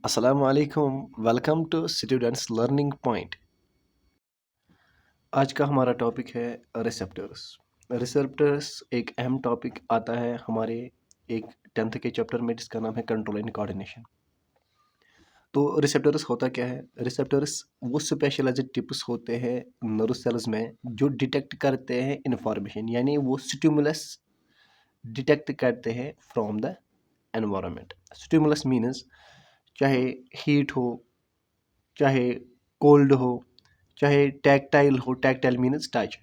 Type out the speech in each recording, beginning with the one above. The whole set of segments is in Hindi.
अस्सलाम वालेकुम। Welcome to students learning point. आज का हमारा टॉपिक है रिसेप्टर्स। रिसेप्टर्स एक अहम टॉपिक आता है हमारे एक 10th के चैप्टर में, जिसका नाम है कंट्रोल एंड कोऑर्डिनेशन। तो रिसेप्टर्स होता क्या है? रिसेप्टर्स वो स्पेशलाइज्ड टिप्स होते हैं नर्व सेल्स में जो डिटेक्ट करते हैं इंफॉर्मेशन, यानी वो स्टिमुलस डिटेक्ट करते हैं from the environment. Stimulus means चाहे हीट हो, चाहे कोल्ड हो, चाहे टैक्टाइल हो। टैक्टाइल मीन्स टच,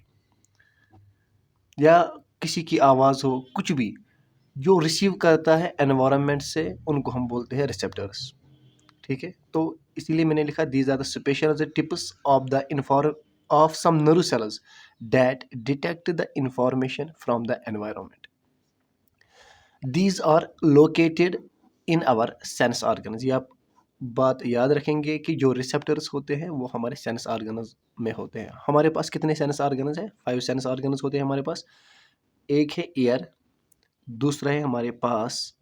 या किसी की आवाज़ हो, कुछ भी जो रिसीव करता है एनवायरनमेंट से, उनको हम बोलते हैं रिसेप्टर्स। ठीक है, तो इसीलिए मैंने लिखा these are the special tips of the inform of some nerve cells that detect the information from the environment. These are located in our sense organs. ये आप बात याद रखेंगे कि जो रिसेप्टर्स होते हैं वो हमारे सेंस ऑर्गन्स में होते हैं। हमारे पास कितने सेंस ऑर्गन्स हैं? 5 सेंस ऑर्गन्स होते हैं हमारे पास। एक है ईयर, दूसरा है हमारे पास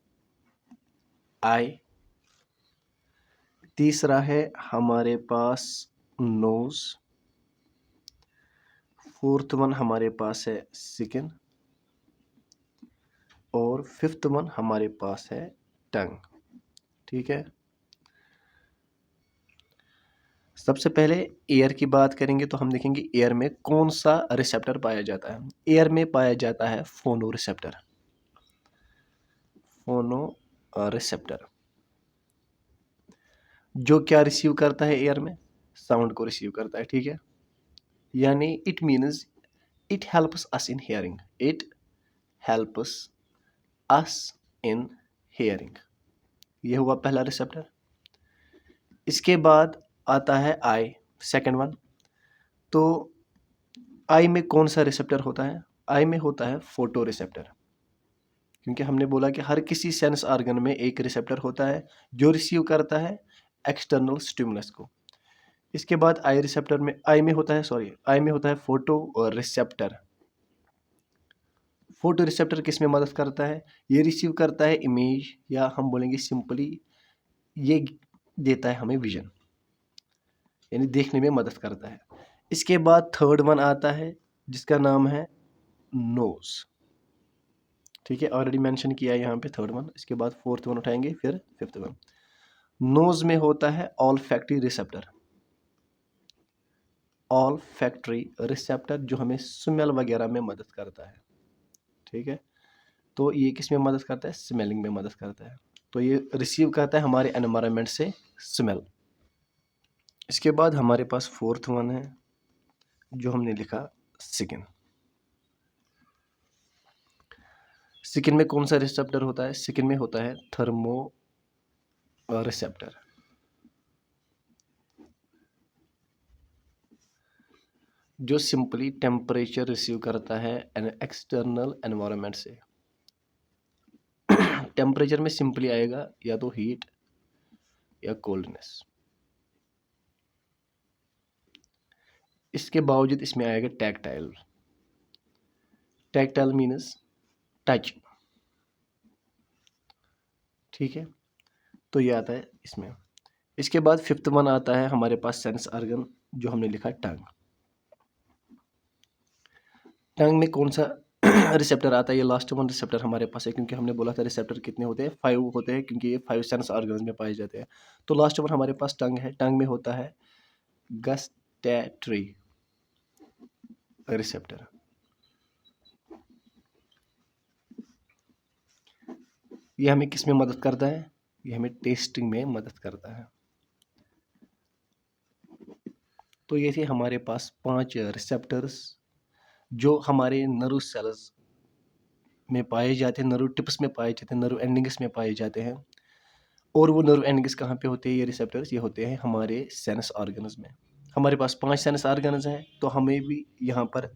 आई, तीसरा है हमारे पास नोज, फोर्थ वन हमारे पास है स्किन, और फिफ्थ वन हमारे पास है टंग। ठीक है, सबसे पहले एयर की बात करेंगे तो हम देखेंगे एयर में कौन सा रिसेप्टर पाया जाता है। एयर में पाया जाता है फोनो रिसेप्टर। फोनो रिसेप्टर जो क्या रिसीव करता है एयर में? साउंड को रिसीव करता है। ठीक है, यानी it means it helps us in hearing. It helps us in hearing. ये हुआ पहला रिसेप्टर। इसके बाद आता है आई, सेकंड वन। तो आई में कौन सा रिसेप्टर होता है? आई में होता है फोटो रिसेप्टर, क्योंकि हमने बोला कि हर किसी सेंस ऑर्गन में एक रिसेप्टर होता है जो रिसीव करता है एक्सटर्नल स्टिमुलस को। इसके बाद आई रिसेप्टर में आई में होता है फोटो और रिसेप्टर। फोटो रिसेप्टर किस में मदद करता है? ये रिसीव करता है इमेज, या हम बोलेंगे सिंपली ये देता है हमें विजन, यानी देखने में मदद करता है। इसके बाद थर्ड वन आता है जिसका नाम है नोज। ठीक है, ऑलरेडी मेंशन किया है यहाँ पे थर्ड वन। इसके बाद फोर्थ वन उठाएंगे, फिर फिफ्थ वन। नोज में होता है all factory receptor. All factory receptor जो हमें स्मेल वगैरह में मदद करता है। ठीक है, तो ये किस में मदद करता है? स्मेलिंग में मदद करता है। तो ये रिसीव करता है हमारे एनवायरनमेंट से स्मेल। इसके बाद हमारे पास फोर्थ वन है जो हमने लिखा स्किन। स्किन में कौन सा रिसेप्टर होता है? स्किन में होता है थर्मो रिसेप्टर, जो सिंपली टेम्परेचर रिसीव करता है एक्सटर्नल एनवायरनमेंट से। टेम्परेचर में सिंपली आएगा या तो हीट या कोल्डनेस। इसके बावजूद इसमें आएगा टैक्टाइल। Tactile means touch. ठीक है, तो ये आता है इसमें। इसके बाद फिफ्थ वन आता है हमारे पास सेंस ऑर्गन, जो हमने लिखा टंग। टंग में कौन सा रिसेप्टर आता है? ये लास्ट वन रिसेप्टर हमारे पास है, क्योंकि हमने बोला था रिसेप्टर कितने होते हैं? 5 होते हैं, क्योंकि ये 5 सेंस ऑर्गन्स में पाए जाते हैं। तो लास्ट वन हमारे पास टंग है। टंग में होता है गस्टैटरी रिसेप्टर। ये हमें किस में मदद करता है? ये हमें टेस्टिंग में मदद करता है। तो ये थे हमारे पास 5 रिसेप्टर्स जो हमारे नर्व सेल्स में पाए जाते हैं, नर्व टिप्स में पाए जाते हैं, नर्व एंडिंग्स में पाए जाते हैं। और वो नर्व एंडिंग्स कहाँ पे होते हैं? ये रिसेप्टर्स ये होते हैं हमारे सेंस ऑर्गन्स में। हमारे पास 5 सेंस ऑर्गन्स हैं, तो हमें भी यहाँ पर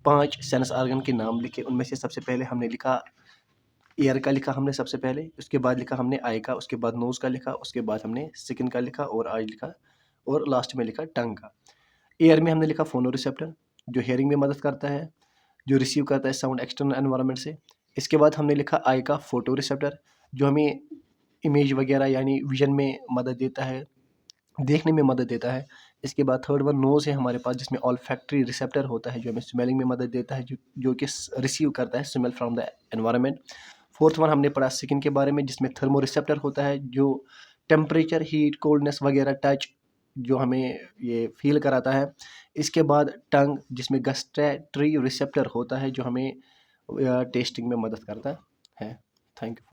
5 सेंस ऑर्गन के नाम लिखे। उनमें से सबसे पहले हमने लिखा ईयर का, लिखा हमने सबसे पहले। उसके बाद लिखा हमने आई का, उसके बाद नोज का लिखा, उसके बाद हमने स्किन का लिखा और आई लिखा, और लास्ट में लिखा टंग का। ईयर में हमने लिखा फोनो रिसेप्टर जो हेयरिंग में मदद करता है, जो रिसीव करता है साउंड एक्सटर्नल एनवायरनमेंट से। इसके बाद हमने लिखा आई का फोटो रिसेप्टर जो हमें इमेज वगैरह यानी विजन में मदद देता है, देखने में मदद देता है। इसके बाद थर्ड वन नोज़ है हमारे पास, जिसमें ऑल्फैक्टरी रिसेप्टर होता है जो हमें स्मेलिंग में मदद देता है, जो कि रिसीव करता है smell from the environment. Fourth one हमने पढ़ा स्किन के बारे में, जिसमें थर्मो रिसेप्टर होता है जो टेम्परेचर, हीट, कोल्डनेस वगैरह टच जो हमें ये फील कराता है। इसके बाद टंग, जिसमें गस्टैटरी रिसेप्टर होता है जो हमें टेस्टिंग में मदद करता है। Thank you.